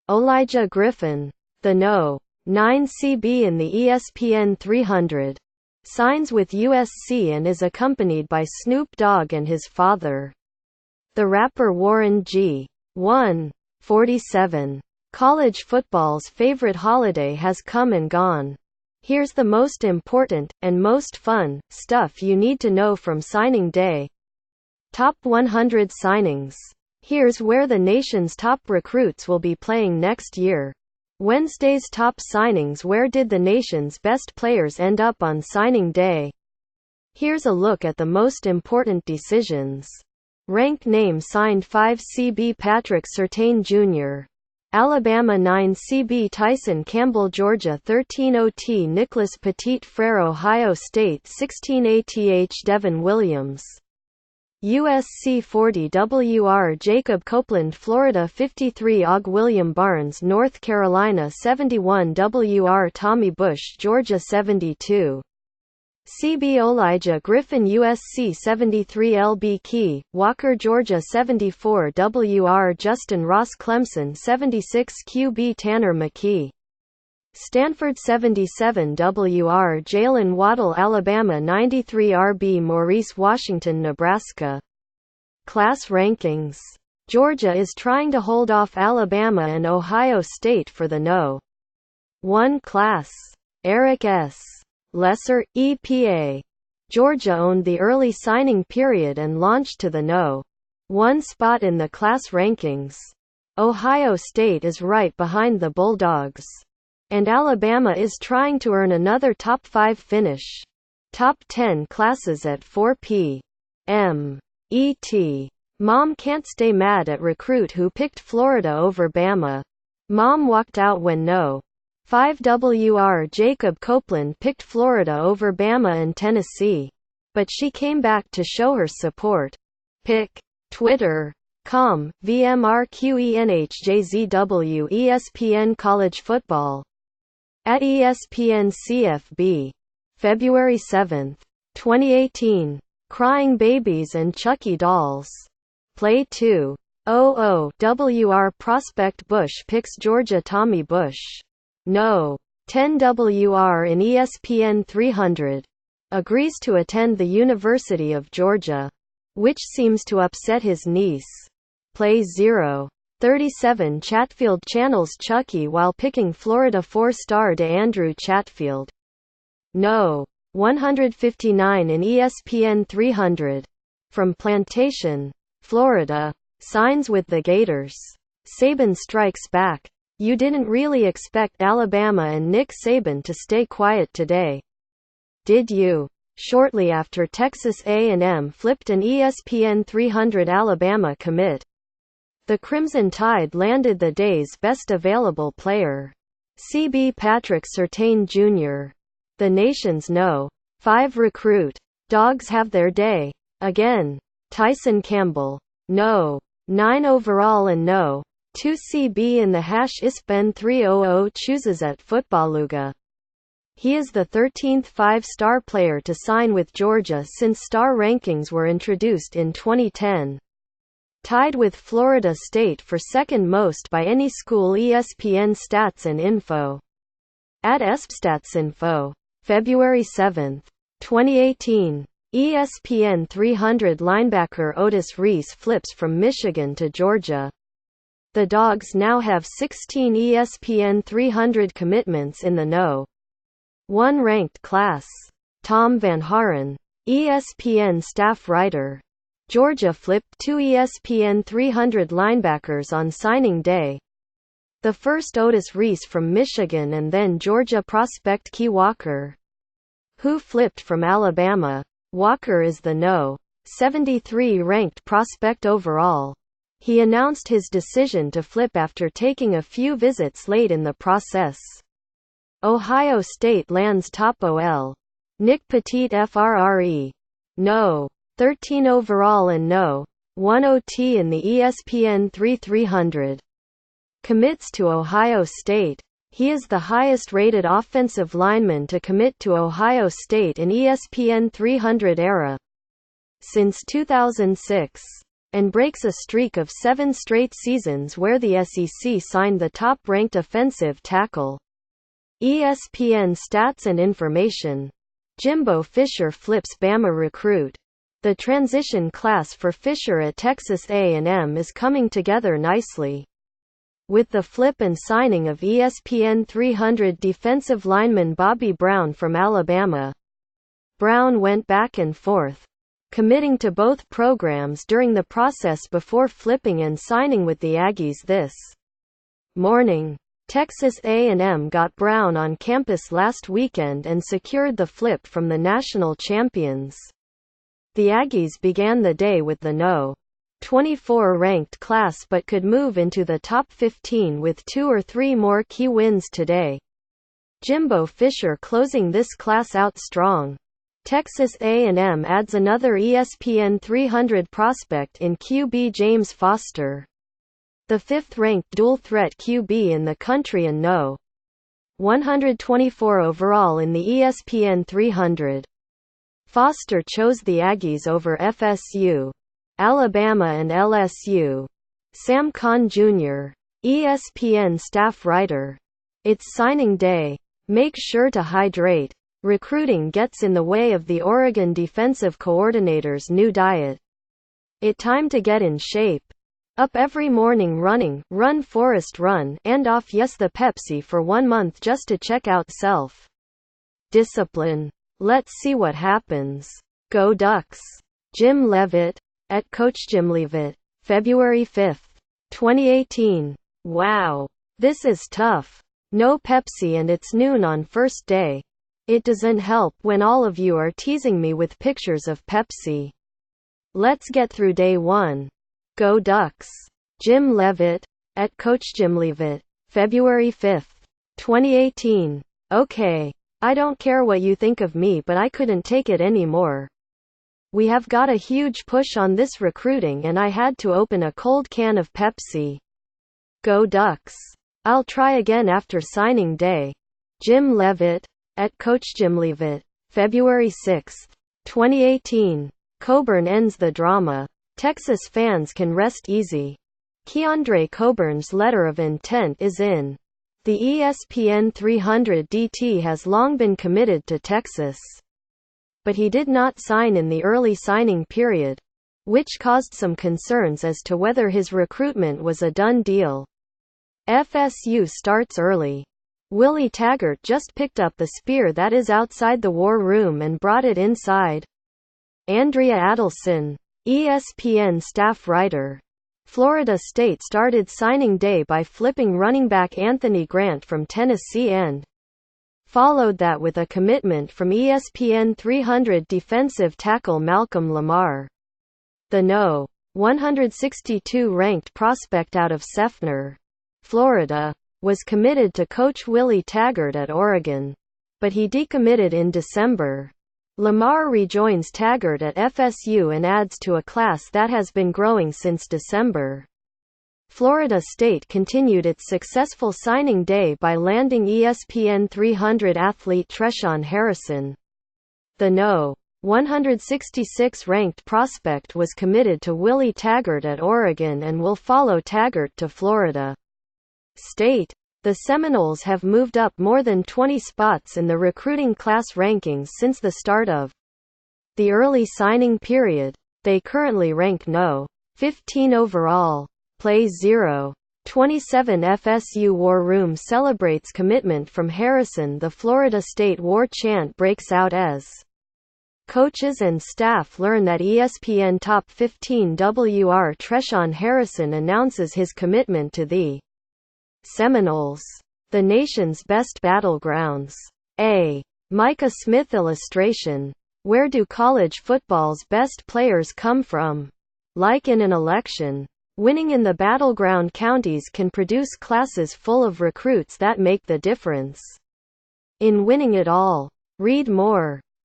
Elijah Griffin. The No. 9 CB in the ESPN 300. Signs with USC and is accompanied by Snoop Dogg and his father. The rapper Warren G. 147. College football's favorite holiday has come and gone. Here's the most important, and most fun, stuff you need to know from signing day. Top 100 signings. Here's where the nation's top recruits will be playing next year. Wednesday's top signings. Where did the nation's best players end up on signing day? Here's a look at the most important decisions. Rank name signed 5 CB Patrick Surtain Jr. Alabama 9 CB Tyson Campbell Georgia 13 OT Nicholas Petit Frere Ohio State 16 ATH Devin Williams USC 40 WR Jacob Copeland Florida 53 OG William Barnes North Carolina 71 WR Tommy Bush Georgia 72 CB Elijah Griffin USC 73 LB Key, Walker Georgia 74 WR Justin Ross Clemson 76 QB Tanner McKee Stanford 77 WR Jalen Waddle Alabama 93 RB Maurice Washington Nebraska Class rankings. Georgia is trying to hold off Alabama and Ohio State for the No. 1 class. Eric S. Lesser, EPA. Georgia owned the early signing period and launched to the No. 1 spot in the class rankings. Ohio State is right behind the Bulldogs. And Alabama is trying to earn another top 5 finish. Top 10 classes at 4 p.m. ET. Mom can't stay mad at recruit who picked Florida over Bama. Mom walked out when No. 5 WR Jacob Copeland picked Florida over Bama and Tennessee. But she came back to show her support. Pick. Twitter.com, VMRQENHJZW ESPN College Football. At ESPN CFB. February 7, 2018. Crying Babies and Chucky Dolls. Play 2. WR Prospect Bush picks Georgia Tommy Bush. No. 10 WR in ESPN 300. Agrees to attend the University of Georgia. Which seems to upset his niece. Play 0. 37 Chatfield channels Chucky while picking Florida 4-star DeAndrew Chatfield. No. 159 in ESPN 300. From Plantation, Florida. Signs with the Gators. Saban strikes back. You didn't really expect Alabama and Nick Saban to stay quiet today. Did you? Shortly after Texas A&M flipped an ESPN 300 Alabama commit. The Crimson Tide landed the day's best available player. CB Patrick Surtain Jr. The nation's No. 5 recruit. Dogs have their day. Again. Tyson Campbell. No. 9 overall and No. 2 CB in the #ISBN 300 chooses at Footballuga. He is the 13th 5-star player to sign with Georgia since star rankings were introduced in 2010. Tied with Florida State for second most by any school. ESPN Stats and Info. At ESPStatsinfo. February 7, 2018. ESPN 300 linebacker Otis Reese flips from Michigan to Georgia. The Dogs now have 16 ESPN 300 commitments in the No. 1 ranked class. Tom Van Haren. ESPN staff writer. Georgia flipped 2 ESPN 300 linebackers on signing day. The first Otis Reese from Michigan and then Georgia prospect Key Walker, who flipped from Alabama. Walker is the No. 73 ranked prospect overall. He announced his decision to flip after taking a few visits late in the process. Ohio State lands top OL. Nick Petit FRRE. No. 13 overall and No. 1 OT in the ESPN 300. Commits to Ohio State. He is the highest-rated offensive lineman to commit to Ohio State in ESPN 300 era. since 2006, and breaks a streak of 7 straight seasons where the SEC signed the top-ranked offensive tackle. ESPN Stats and Information. Jimbo Fisher flips Bama recruit. The transition class for Fisher at Texas A&M is coming together nicely. With the flip and signing of ESPN 300 defensive lineman Bobby Brown from Alabama, Brown went back and forth, committing to both programs during the process before flipping and signing with the Aggies this morning. Texas A&M got Brown on campus last weekend and secured the flip from the national champions. The Aggies began the day with the No. 24 ranked class but could move into the top 15 with 2 or 3 more key wins today. Jimbo Fisher closing this class out strong. Texas A&M adds another ESPN 300 prospect in QB James Foster, the 5th-ranked dual-threat QB in the country and No. 124 overall in the ESPN 300. Foster chose the Aggies over FSU, Alabama and LSU. Sam Kahn Jr., ESPN staff writer. It's signing day. Make sure to hydrate. Recruiting gets in the way of the Oregon defensive coordinator's new diet. It time to get in shape. Up every morning running, run Forrest run, and off yes the Pepsi for 1 month just to check out self discipline. Let's see what happens. Go Ducks. Jim Leavitt, at Coach Jim Leavitt, February 5, 2018. Wow. This is tough. No Pepsi and it's noon on first day. It doesn't help when all of you are teasing me with pictures of Pepsi. Let's get through day 1. Go Ducks. Jim Leavitt, at Coach Jim Leavitt, February 5, 2018. Okay. I don't care what you think of me, but I couldn't take it anymore. We have got a huge push on this recruiting and I had to open a cold can of Pepsi. Go Ducks. I'll try again after signing day. Jim Leavitt, at Coach Jim Leavitt, February 6, 2018. Coburn ends the drama. Texas fans can rest easy. Keandre Coburn's letter of intent is in. The ESPN 300 DT has long been committed to Texas, but he did not sign in the early signing period, which caused some concerns as to whether his recruitment was a done deal. FSU starts early. Willie Taggart just picked up the spear that is outside the war room and brought it inside. Andrea Adelson, ESPN staff writer. Florida State started signing day by flipping running back Anthony Grant from Tennessee and followed that with a commitment from ESPN 300 defensive tackle Malcolm Lamar. The No. 162 ranked prospect out of Seffner, Florida, was committed to Coach Willie Taggart at Oregon, but he decommitted in December. Lamar rejoins Taggart at FSU and adds to a class that has been growing since December. Florida State continued its successful signing day by landing ESPN 300 athlete Treshawn Harrison. The No. 166 ranked prospect was committed to Willie Taggart at Oregon and will follow Taggart to Florida State. The Seminoles have moved up more than 20 spots in the recruiting class rankings since the start of the early signing period. They currently rank No. 15 overall. Plays 0. 27 FSU War Room celebrates commitment from Harrison. The Florida State War chant breaks out as coaches and staff learn that ESPN Top 15 WR Treshawn Harrison announces his commitment to the Seminoles, the nation's best battlegrounds. A. Micah Smith illustration. Where do college football's best players come from? Like in an election, winning in the battleground counties can produce classes full of recruits that make the difference in winning it all. Read more.